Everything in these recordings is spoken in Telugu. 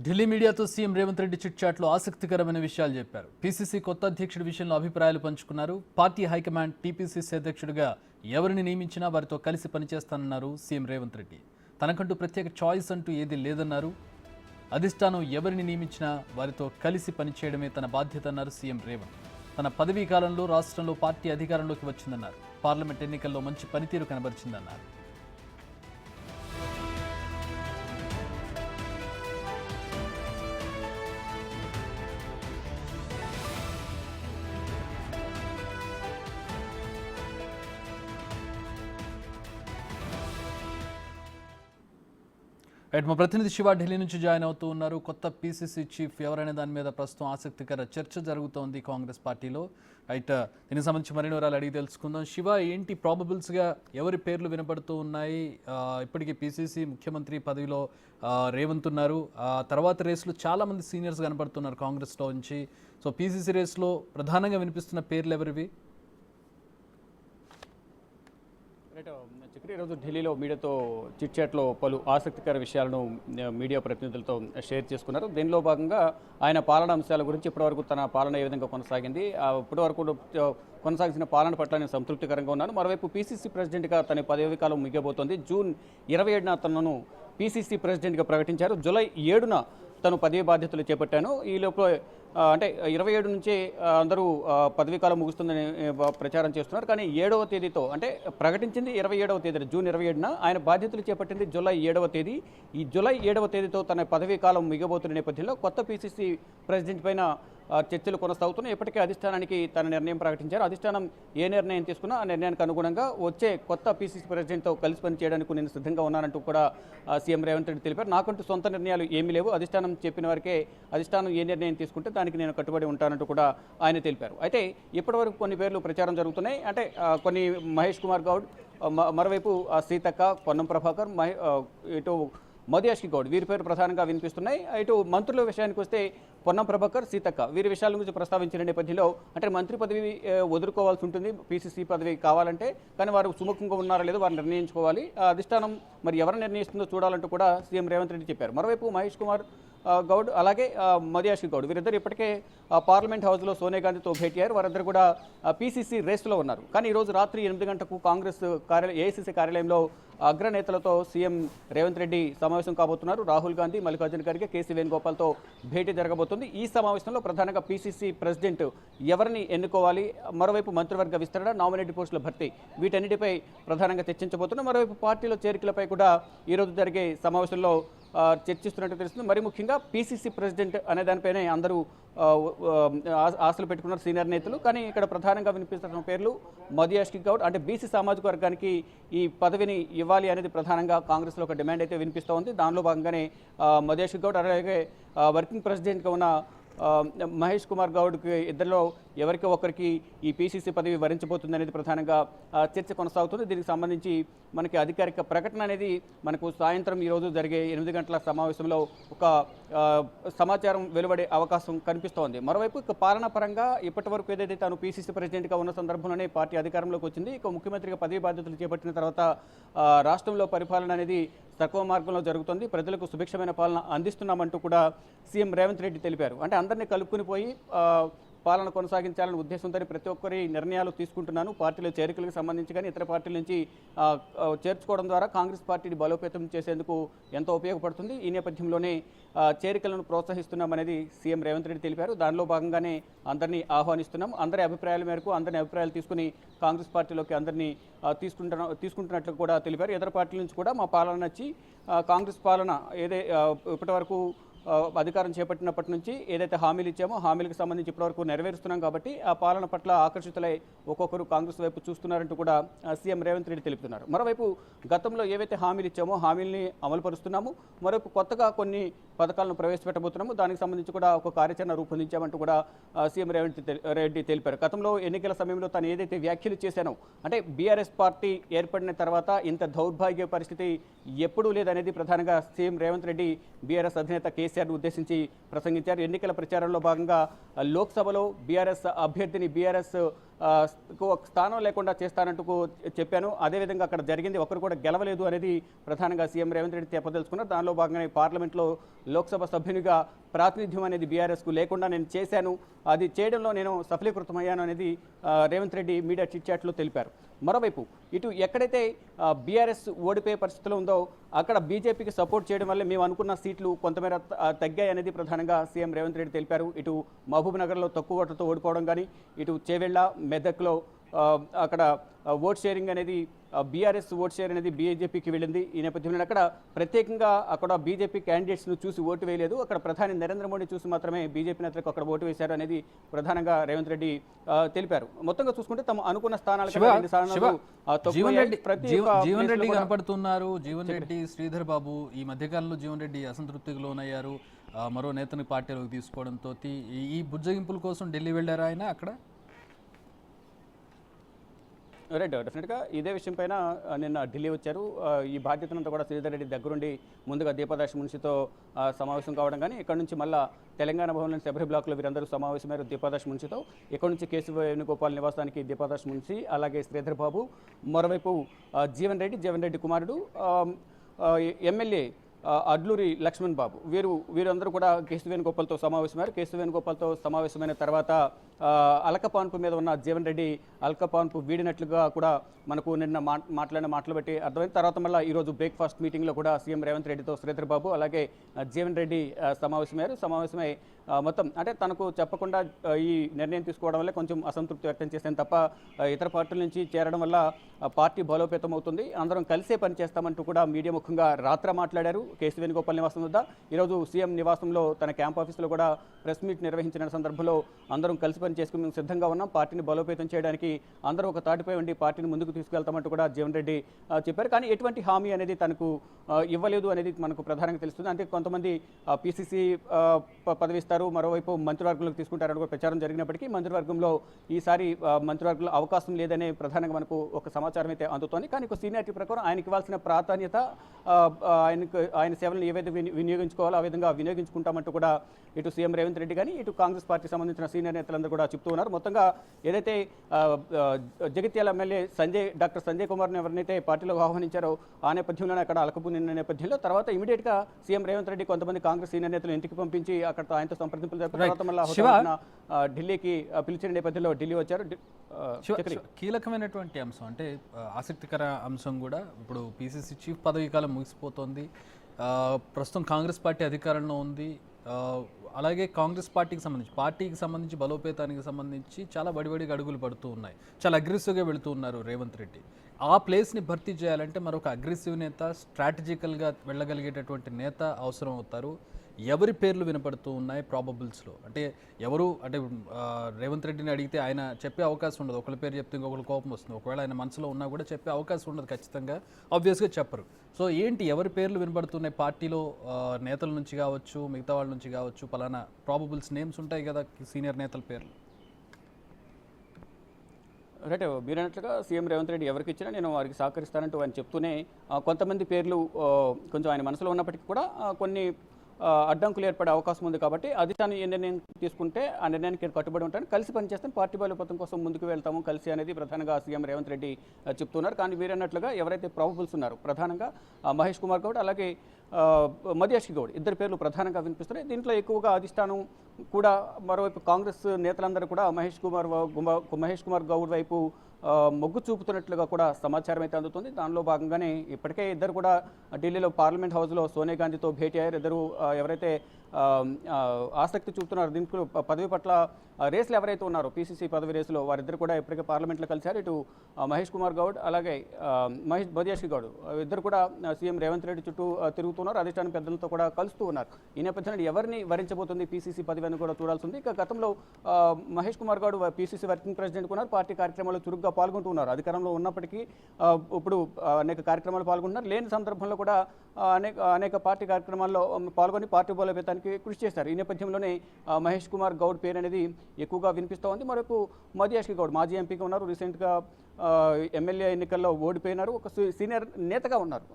ఢిల్లీ మీడియాతో సీఎం రేవంత్ రెడ్డి చిట్చాట్లో ఆసక్తికరమైన విషయాలు చెప్పారు. పీసీసీ కొత్త అధ్యక్షుడి విషయంలో అభిప్రాయాలు పంచుకున్నారు. పార్టీ హైకమాండ్ టీపీసీసీ అధ్యక్షుడిగా ఎవరిని నియమించినా వారితో కలిసి పనిచేస్తానన్నారు సీఎం రేవంత్ రెడ్డి. తనకంటూ ప్రత్యేక చాయిస్ అంటూ ఏదీ లేదన్నారు. అధిష్టానం ఎవరిని నియమించినా వారితో కలిసి పనిచేయడమే తన బాధ్యత అన్నారు సీఎం రేవంత్. తన పదవీ కాలంలో రాష్ట్రంలో పార్టీ అధికారంలోకి వచ్చిందన్నారు. పార్లమెంట్ ఎన్నికల్లో మంచి పనితీరు కనబరిచిందన్నారు. మా ప్రతినిధి శివ ఢిల్లీ నుంచి జాయిన్ అవుతూ ఉన్నారు. కొత్త పీసీసీ చీఫ్ ఎవరైనా దాని మీద ప్రస్తుతం ఆసక్తికర చర్చ జరుగుతోంది కాంగ్రెస్ పార్టీలో. దీనికి సంబంధించి మరిన్ని వివరాలు అడిగి తెలుసుకుందాం. శివ, ఏంటి ప్రాబబుల్స్గా ఎవరి పేర్లు వినపడుతూ ఉన్నాయి? ఇప్పటికీ పీసీసీ ముఖ్యమంత్రి పదవిలో రేవంత్ ఉన్నారు. తర్వాత రేసులో చాలామంది సీనియర్స్ కనపడుతున్నారు కాంగ్రెస్లో నుంచి. సో పీసీసీ రేసులో ప్రధానంగా వినిపిస్తున్న పేర్లు ఎవరివి? చక్రి ఈరోజు ఢిల్లీలో మీడియాతో చిట్చాట్లో పలు ఆసక్తికర విషయాలను మీడియా ప్రతినిధులతో షేర్ చేసుకున్నారు. దీనిలో భాగంగా ఆయన పాలన అంశాల గురించి ఇప్పటివరకు తన పాలన ఏ విధంగా కొనసాగింది, ఇప్పటివరకు కొనసాగిన పాలన పట్ల నేను సంతృప్తికరంగా ఉన్నాను. మరోవైపు పీసీసీ ప్రెసిడెంట్గా తన పదవి కాలం ముగియబోతోంది. జూన్ 27న తనను పీసీసీ ప్రెసిడెంట్గా ప్రకటించారు. జూలై 7న తను పదవి బాధ్యతలు చేపట్టాను. ఈ లోపల అంటే 27 నుంచి అందరూ పదవీకాలం ముగుస్తుందని ప్రచారం చేస్తున్నారు. కానీ 7వ తేదీతో, అంటే ప్రకటించింది 27వ తేదీ జూన్ 27న, ఆయన బాధ్యతలు చేపట్టింది జూలై 7వ తేదీ. ఈ జూలై 7వ తేదీతో తన పదవీకాలం మిగబోతున్న నేపథ్యంలో కొత్త పీసీసీ ప్రెసిడెంట్ పైన చర్చలు కొనసాగుతున్నాయి. ఇప్పటికే అధిష్టానానికి తన నిర్ణయం ప్రకటించారు. అధిష్టానం ఏ నిర్ణయం తీసుకున్నా ఆ నిర్ణయానికి అనుగుణంగా వచ్చే కొత్త పీసీసీ ప్రెసిడెంట్తో కలిసి పనిచేయడానికి నేను సిద్ధంగా ఉన్నానంటూ కూడా సీఎం రేవంత్ రెడ్డి తెలిపారు. నాకంటూ సొంత నిర్ణయాలు ఏమీ లేవు, అధిష్టానం చెప్పిన వరకే, అధిష్టానం ఏ నిర్ణయం తీసుకుంటే దానికి నేను కట్టుబడి ఉంటానంటూ కూడా ఆయన తెలిపారు. అయితే ఇప్పటివరకు కొన్ని పేర్లు ప్రచారం జరుగుతున్నాయి. అంటే కొన్ని మహేష్ కుమార్ గౌడ్, మరోవైపు సీతక్క, పొన్నం ప్రభాకర్, ఇటు మోదియాష్కి గౌడ్, వీరి పేరు ప్రధానంగా వినిపిస్తున్నాయి. ఇటు మంత్రుల విషయానికి వస్తే పొన్నం ప్రభాకర్, సీతక్క వీరి విషయాల గురించి ప్రస్తావించిన నేపథ్యంలో, అంటే మంత్రి పదవి వదులుకోవాల్సి ఉంటుంది పీసీసీ పదవి కావాలంటే, కానీ వారు సుముఖంగా ఉన్నారా లేదో వారు నిర్ణయించుకోవాలి. అధిష్టానం మరి ఎవరు నిర్ణయిస్తుందో చూడాలంటూ కూడా సీఎం రేవంత్ రెడ్డి చెప్పారు. మరోవైపు మహేష్ కుమార్ గౌడ్ అలాగే మోదియాష్కి గౌడ్ వీరిద్దరు ఇప్పటికే పార్లమెంట్ హౌస్లో సోనియా గాంధీతో భేటీ అయ్యారు. వారిద్దరు కూడా పీసీసీ రేసులో ఉన్నారు. కానీ ఈరోజు రాత్రి 8 గంటలకు కాంగ్రెస్ ఏఐసీసీ కార్యాలయంలో అగ్రనేతలతో సీఎం రేవంత్ రెడ్డి సమావేశం కాబోతున్నారు. రాహుల్ గాంధీ, మల్లికార్జున ఖర్గే, కేసీ వేణుగోపాల్తో భేటీ జరగబోతుంది. ఈ సమావేశంలో ప్రధానంగా పీసీసీ ప్రెసిడెంట్ ఎవరిని ఎన్నుకోవాలి, మరోవైపు మంత్రివర్గ విస్తరణ, నామినేటెడ్ పోస్టుల భర్తీ, వీటన్నిటిపై ప్రధానంగా చర్చించబోతున్నారు. మరోవైపు పార్టీలో చేరికలపై కూడా ఈరోజు జరిగే సమావేశంలో చర్చిస్తున్నట్టు తెలుస్తుంది. మరి ముఖ్యంగా పీసీసీ ప్రెసిడెంట్ అనే దానిపైనే అందరూ ఆశలు పెట్టుకున్నారు సీనియర్ నేతలు. కానీ ఇక్కడ ప్రధానంగా వినిపిస్తున్న పేర్లు మోదియాష్కి గౌడ్, అంటే బీసీ సామాజిక వర్గానికి ఈ పదవిని ఇవ్వాలి అనేది ప్రధానంగా కాంగ్రెస్లో ఒక డిమాండ్ అయితే వినిపిస్తూ ఉంది. దానిలో భాగంగానే మోదియాష్కి గౌడ్ అలాగే వర్కింగ్ ప్రెసిడెంట్గా ఉన్న మహేష్ కుమార్ గౌడ్కి ఇద్దరిలో ఎవరికి ఒకరికి ఈ పీసీసీ పదవి వరించబోతుంది అనేది ప్రధానంగా చర్చ కొనసాగుతుంది. దీనికి సంబంధించి మనకి అధికారిక ప్రకటన అనేది మనకు సాయంత్రం ఈరోజు జరిగే 8 గంటల సమావేశంలో ఒక సమాచారం వెలువడే అవకాశం కనిపిస్తోంది. మరోవైపు ఇక పాలనా పరంగా ఇప్పటి వరకు ఏదైతే తాను పీసీసీ ప్రెసిడెంట్గా ఉన్న సందర్భంలోనే పార్టీ అధికారంలోకి వచ్చింది. ఇక ముఖ్యమంత్రిగా పదవి బాధ్యతలు చేపట్టిన తర్వాత రాష్ట్రంలో పరిపాలన అనేది తక్కువ మార్గంలో జరుగుతుంది. ప్రజలకు సుభిక్షమైన పాలన అందిస్తున్నామంటూ కూడా సీఎం రేవంత్ రెడ్డి తెలిపారు. అంటే అందరినీ కలుపుకుని పోయి పాలన కొనసాగించాలనే ఉద్దేశంతో ప్రతి ఒక్కరి నిర్ణయాలు తీసుకుంటున్నాను. పార్టీలో చేరికలకు సంబంధించి కానీ ఇతర పార్టీల నుంచి చేర్చుకోవడం ద్వారా కాంగ్రెస్ పార్టీని బలోపేతం చేసేందుకు ఎంతో ఉపయోగపడుతుంది. ఈ నేపథ్యంలోనే చేరికలను ప్రోత్సహిస్తున్నామనేది సీఎం రేవంత్ రెడ్డి తెలిపారు. దానిలో భాగంగానే అందరినీ ఆహ్వానిస్తున్నాం. అందరి అభిప్రాయాల మేరకు అందరినీ అభిప్రాయాలు తీసుకుని కాంగ్రెస్ పార్టీలోకి అందరినీ తీసుకుంటున్నట్లు కూడా తెలిపారు. ఇతర పార్టీల నుంచి కూడా మా పాలన నచ్చి కాంగ్రెస్ పాలన ఇప్పటివరకు అధికారం చేపట్టినప్పటి నుంచి ఏదైతే హామీలు ఇచ్చామో హామీలకు సంబంధించి ఇప్పటివరకు నెరవేరుస్తున్నాం కాబట్టి ఆ పాలన పట్ల ఆకర్షితులై ఒక్కొక్కరు కాంగ్రెస్ వైపు చూస్తున్నారంటూ కూడా సీఎం రేవంత్ రెడ్డి తెలుపుతున్నారు. మరోవైపు గతంలో ఏవైతే హామీలు ఇచ్చామో హామీల్ని అమలుపరుస్తున్నాము. మరోవైపు కొత్తగా కొన్ని పథకాలను ప్రవేశపెట్టబోతున్నాము. దానికి సంబంధించి కూడా ఒక కార్యాచరణ రూపొందించామంటూ కూడా సీఎం రేవంత్ రెడ్డి తెలిపారు. గతంలో ఎన్నికల సమయంలో తను ఏదైతే వ్యాఖ్యలు చేశానో, అంటే బీఆర్ఎస్ పార్టీ ఏర్పడిన తర్వాత ఇంత దౌర్భాగ్య పరిస్థితి ఎప్పుడూ లేదనేది ప్రధానంగా సీఎం రేవంత్ రెడ్డి బీఆర్ఎస్ అధినేత కేసీఆర్ను ఉద్దేశించి ప్రసంగించారు. ఎన్నికల ప్రచారంలో భాగంగా లోక్సభలో బీఆర్ఎస్ అభ్యర్థిని బీఆర్ఎస్ ఒక స్థానం లేకుండా చేస్తానంటూ చెప్పాను. అదేవిధంగా అక్కడ జరిగింది, ఒకరు కూడా గెలవలేదు అనేది ప్రధానంగా సీఎం రేవంత్ రెడ్డి చెప్పదలుచుకున్నారు. దానిలో భాగంగానే పార్లమెంట్లో లోక్సభ సభ్యునిగా ప్రాతినిధ్యం అనేది బీఆర్ఎస్కు లేకుండా నేను చేశాను, అది చేయడంలో నేను సఫలీకృతమయ్యాను అనేది రేవంత్ రెడ్డి మీడియా చిట్ చాట్లో తెలిపారు. మరోవైపు ఇటు ఎక్కడైతే బీఆర్ఎస్ ఓడిపోయే పరిస్థితిలో ఉందో అక్కడ బీజేపీకి సపోర్ట్ చేయడం వల్ల మేము అనుకున్న సీట్లు కొంతమేర తగ్గాయి అనేది ప్రధానంగా సీఎం రేవంత్ రెడ్డి తెలిపారు. ఇటు మహబూబ్ నగర్లో తక్కువ ఓట్లతో ఓడిపోవడం కానీ, ఇటు చేవెళ్ళ, మెదక్లో అక్కడ ఓట్ షేరింగ్ అనేది బీఆర్ఎస్ ఓట్ షేర్ అనేది బీజేపీకి వెళ్ళింది. ఈ నేపథ్యంలో అక్కడ ప్రత్యేకంగా అక్కడ బీజేపీ క్యాండిడేట్స్ను చూసి ఓటు వేయలేదు, అక్కడ ప్రధాని నరేంద్ర మోడీ చూసి మాత్రమే బీజేపీ నేతలకు అక్కడ ఓటు వేశారు అనేది ప్రధానంగా రేవంత్ రెడ్డి తెలిపారు. మొత్తంగా చూసుకుంటే తమ అనుకున్న స్థానాలు జీవన్ రెడ్డి కనపడుతున్నారు. జీవన్ రెడ్డి, శ్రీధర్ బాబు ఈ మధ్యకాలంలో జీవన్ రెడ్డి అసంతృప్తికి లోనయ్యారు. మరో నేతని పార్టీలోకి తీసుకోవడంతో ఈ బుజ్జగింపుల కోసం ఢిల్లీ వెళ్ళారు ఆయన. అక్కడ రైట్, డెఫినెట్గా ఇదే విషయం పైన నిన్న ఢిల్లీ వచ్చారు. ఈ బాధ్యతనంతా కూడా శ్రీధర్ రెడ్డి దగ్గరుండి ముందుగా దీపాదాస్ మున్షితో సమావేశం కావడం కానీ, ఇక్కడ నుంచి మళ్ళా తెలంగాణ భవన్లోని శబరి బ్లాక్లో వీరందరూ సమావేశమయ్యారు దీపాదాస్ మున్షితో. ఇక్కడ నుంచి కేశవ వేణుగోపాల్ నివాసానికి దీపాదాస్ మున్షి, అలాగే శ్రీధర్ బాబు, మరోవైపు జీవన్ రెడ్డి కుమారుడు ఎమ్మెల్యే అడ్లూరి లక్ష్మణ్ బాబు, వీరందరూ కూడా కేశవ వేణుగోపాల్తో సమావేశమయ్యారు. కేశవ వేణుగోపాల్తో సమావేశమైన తర్వాత అల్కపాన్పు మీద ఉన్న జీవన్ రెడ్డి అల్కపాన్పు వీడినట్లుగా కూడా మనకు నిన్న మాట్లాడిన మాటలు బట్టి అర్థమైంది. తర్వాత మళ్ళీ ఈరోజు బ్రేక్ఫాస్ట్ మీటింగ్లో కూడా సీఎం రేవంత్ రెడ్డితో శ్రీధర్ బాబు అలాగే జీవన్ రెడ్డి సమావేశమై మొత్తం అంటే తనకు చెప్పకుండా ఈ నిర్ణయం తీసుకోవడం వల్ల కొంచెం అసంతృప్తి వ్యక్తం చేశాను తప్ప ఇతర పార్టీల నుంచి చేరడం వల్ల పార్టీ బలోపేతం అవుతుంది, అందరం కలిసే పనిచేస్తామంటూ కూడా మీడియా ముఖంగా రాత్ర మాట్లాడారు కేశవ వేణుగోపాల్ నివాసం వద్ద. ఈరోజు సీఎం నివాసంలో తన క్యాంప్ ఆఫీసులో కూడా ప్రెస్ మీట్ నిర్వహించిన సందర్భంలో అందరం కలిసి పని చేసుకుని మేము సిద్ధంగా ఉన్నాం, పార్టీని బలోపేతం చేయడానికి అందరూ ఒక తాటిపై ఉండి పార్టీని ముందుకు తీసుకెళ్తామంటూ కూడా జీవన్ రెడ్డి చెప్పారు. కానీ ఎటువంటి హామీ అనేది తనకు ఇవ్వలేదు అనేది మనకు ప్రధానంగా తెలుస్తుంది. అంటే కొంతమంది పీసీసీ పదవి ఇస్తారు, మరోవైపు మంత్రివర్గంలోకి తీసుకుంటారని కూడా ప్రచారం జరిగినప్పటికీ మంత్రివర్గంలో ఈసారి మంత్రివర్గంలో అవకాశం లేదనే ప్రధానంగా మనకు ఒక సమాచారం అయితే అందుతోంది. కానీ ఒక సీనియారిటీ ప్రకారం ఆయనకి ఇవ్వాల్సిన ప్రాధాన్యత, ఆయన సేవలను ఏవైతే వినియోగించుకోవాలో ఆ విధంగా వినియోగించుకుంటామంటూ కూడా ఇటు సీఎం రేవంత్ రెడ్డి కానీ ఇటు కాంగ్రెస్ పార్టీకి సంబంధించిన సీనియర్ నేతలందరూ కూడా చెప్తూ ఉన్నారు. మొత్తంగా ఏదైతే జగిత్యాల ఎమ్మెల్యే డాక్టర్ సంజయ్ కుమార్ని ఎవరినైతే పార్టీలోకి ఆహ్వానించారో ఆ నేపథ్యంలోనే అక్కడ అలకపు నిన్న నేపథ్యంలో తర్వాత ఇమీడియట్గా సీఎం రేవంత్ రెడ్డి కొంతమంది కాంగ్రెస్ సీనియర్ నేతలు ఇంటికి పంపించి అక్కడ ఆయనతో సంప్రదింపులు జరిపిన తర్వాత మళ్ళీ ఢిల్లీకి పిలిచిన నేపథ్యంలో ఢిల్లీ వచ్చారు. కీలకమైనటువంటి అంశం అంటే ఆసక్తికర అంశం కూడా, ఇప్పుడు పీసీసీ చీఫ్ పదవీ కాలం ముగిసిపోతోంది, ప్రస్తుతం కాంగ్రెస్ పార్టీ అధికారంలో ఉంది, అలాగే కాంగ్రెస్ పార్టీకి సంబంధించి బలోపేతానికి సంబంధించి చాలా బడిబడిగా అడుగులు పడుతూ ఉన్నాయి, చాలా అగ్రెసివ్గా వెళుతూ ఉన్నారు రేవంత్ రెడ్డి. ఆ ప్లేస్ని భర్తీ చేయాలంటే మరొక అగ్రెసివ్ నేత, స్ట్రాటజికల్గా వెళ్ళగలిగేటటువంటి నేత అవసరం అవుతారు. ఎవరి పేర్లు వినపడుతూ ఉన్నాయి ప్రాబబుల్స్లో? అంటే ఎవరు అంటే రేవంత్ రెడ్డిని అడిగితే ఆయన చెప్పే అవకాశం ఉండదు, ఒకరి పేరు చెప్తే ఇంకొకరి కోపం వస్తుంది, ఒకవేళ ఆయన మనసులో ఉన్నా కూడా చెప్పే అవకాశం ఉండదు, ఖచ్చితంగా ఆబ్వియస్గా చెప్పరు. సో ఏంటి ఎవరి పేర్లు వినపడుతున్నాయి పార్టీలో, నేతల నుంచి కావచ్చు, మిగతా వాళ్ళ నుంచి కావచ్చు, పలానా ప్రాబబుల్స్ నేమ్స్ ఉంటాయి కదా సీనియర్ నేతల పేర్లు? రైట్, మీరు అన్నట్లుగా సీఎం రేవంత్ రెడ్డి ఎవరికి ఇచ్చినా నేను వారికి సహకరిస్తానంటూ ఆయన చెప్తూనే కొంతమంది పేర్లు కొంచెం ఆయన మనసులో ఉన్నప్పటికీ కూడా కొన్ని అడ్డంకులు ఏర్పడే అవకాశం ఉంది. కాబట్టి అధిష్టానం ఏ నిర్ణయం తీసుకుంటే ఆ నిర్ణయానికి కట్టుబడి ఉంటాను, కలిసి పనిచేస్తాను, పార్టీ బలోపేతం కోసం ముందుకు వెళ్తాము కలిసి అనేది ప్రధానంగా సీఎం రేవంత్ రెడ్డి చెప్తున్నారు. కానీ వీరన్నట్లుగా ఎవరైతే ప్రాబబుల్స్ ఉన్నారో ప్రధానంగా మహేష్ కుమార్ గౌడ్ అలాగే మధుయాష్కి గౌడ్ ఇద్దరు పేర్లు ప్రధానంగా వినిపిస్తున్నాయి. దీంట్లో ఎక్కువగా అధిష్టానం కూడా మరోవైపు కాంగ్రెస్ నేతలందరూ కూడా మహేష్ కుమార్ గౌడ్ వైపు మొగ్గు చూపుతున్నట్లుగా కూడా సమాచారం అయితే అందుతుంది. దానిలో భాగంగానే ఇప్పటికే ఇద్దరు కూడా ఢిల్లీలో పార్లమెంట్ హౌస్లో సోనియా గాంధీతో భేటీ అయ్యారు. ఇద్దరు ఎవరైతే ఆసక్తి చూపుతున్నారు దీంట్లో పదవి పట్ల రేసులు ఎవరైతే ఉన్నారో పీసీసీ పదవి రేసులో వారిద్దరు కూడా ఇప్పటికే పార్లమెంట్లో కలిశారు. ఇటు మహేష్ కుమార్ గౌడ్ అలాగే మధుయాష్కి గౌడ్ ఇద్దరు కూడా సీఎం రేవంత్ రెడ్డి చుట్టూ తిరుగుతున్నారు, అధిష్టానం పెద్దలతో కూడా కలుస్తూ ఉన్నారు. ఈ నేపథ్యంలో ఎవరిని వరించబోతుంది పీసీసీ పదవి అని కూడా చూడాల్సి ఉంది. ఇక గతంలో Mahesh Kumar Goud PCC working president ఉన్నారు, పార్టీ కార్యక్రమాల్లో చురుగ్గా పాల్గొంటూ ఉన్నారు. అధికారంలో ఉన్నప్పటికీ ఇప్పుడు అనేక కార్యక్రమాలు పాల్గొంటున్నారు. లేని సందర్భంలో కూడా అనేక పార్టీ కార్యక్రమాల్లో పాల్గొని పార్టీ బలోపేతానికి కృషి చేశారు. ఈ నేపథ్యంలోనే మహేష్ కుమార్ గౌడ్ పేరు అనేది ఎక్కువగా వినిపిస్తూ ఉంది. మరొక మధుయాష్కి గౌడ్ మాజీ ఎంపీగా ఉన్నారు, రీసెంట్గా ఎమ్మెల్యే ఎన్నికల్లో ఓడిపోయినారు, ఒక సీనియర్ నేతగా ఉన్నారు.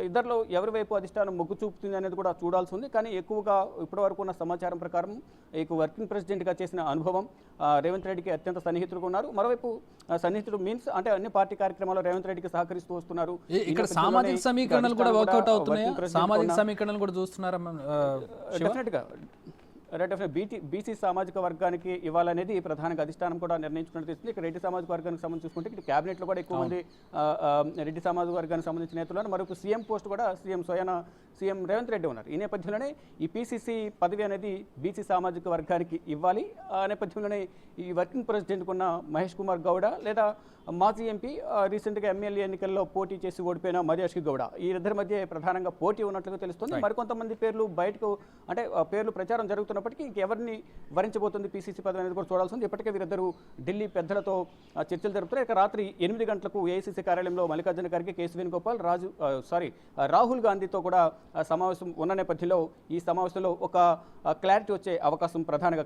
ఇద్దరిలో ఎవరి వైపు అధిష్టానం మొగ్గు చూపుతుంది అనేది కూడా చూడాల్సి ఉంది. కానీ ఎక్కువగా ఇప్పటివరకు ఉన్న సమాచారం ప్రకారం వర్కింగ్ ప్రెసిడెంట్గా చేసిన అనుభవం రేవంత్ రెడ్డికి అత్యంత సన్నిహితులుగా ఉన్నారు. మరోవైపు సన్నిహితుడు మీన్స్ అంటే అన్ని పార్టీ కార్యక్రమాల్లో రేవంత్ రెడ్డికి సహకరిస్తూ వస్తున్నారు. ఇక్కడ సామాజిక సమీకరణలు కూడా వర్కౌట్ అవుతున్నాయి. సామాజిక సమీకరణలు కూడా చూస్తున్నారా? డెఫినెట్గా బీసీ సామాజిక వర్గానికి ఇవ్వాలనేది ప్రధానంగా అధిష్టానం కూడా నిర్ణయించుకున్నట్టు తెలుస్తుంది. ఇక్కడ రెడ్డి సామాజిక వర్గానికి సంబంధించి చూసుకుంటే ఇక్కడ క్యాబినెట్లో కూడా ఎక్కువ మంది రెడ్డి సామాజిక వర్గానికి సంబంధించిన నేతలు ఉన్నారు. మరొక సీఎం పోస్ట్ కూడా సీఎం రేవంత్ రెడ్డి ఉన్నారు. ఈ నేపథ్యంలోనే ఈ పీసీసీ పదవి అనేది బీసీ సామాజిక వర్గానికి ఇవ్వాలి. ఆ నేపథ్యంలోనే ఈ వర్కింగ్ ప్రెసిడెంట్కు ఉన్న మహేష్ కుమార్ గౌడ లేదా మాజీ ఎంపీ రీసెంట్గా ఎమ్మెల్యే ఎన్నికల్లో పోటీ చేసి ఓడిపోయిన మర్యాషి గౌడ, ఈ ఇద్దరి మధ్య ప్రధానంగా పోటీ ఉన్నట్లుగా తెలుస్తుంది. మరికొంతమంది పేర్లు బయటకు అంటే పేర్లు ప్రచారం జరుగుతున్నప్పటికీ ఇంకెవరిని వరించబోతుంది పీసీసీ పదవి అనేది కూడా చూడాల్సి ఉంది. ఇప్పటికే వీరిద్దరూ ఢిల్లీ పెద్దలతో చర్చలు జరుపుతారు. ఇక రాత్రి 8 గంటలకు ఏఐసీసీ కార్యాలయంలో మల్లికార్జున ఖర్గే, కేసీ వేణుగోపాల్, రాహుల్ గాంధీతో కూడా సమావేశం ఉన్న నేపథ్యంలో ఈ సమావేశంలో ఒక క్లారిటీ వచ్చే అవకాశం ప్రధానంగా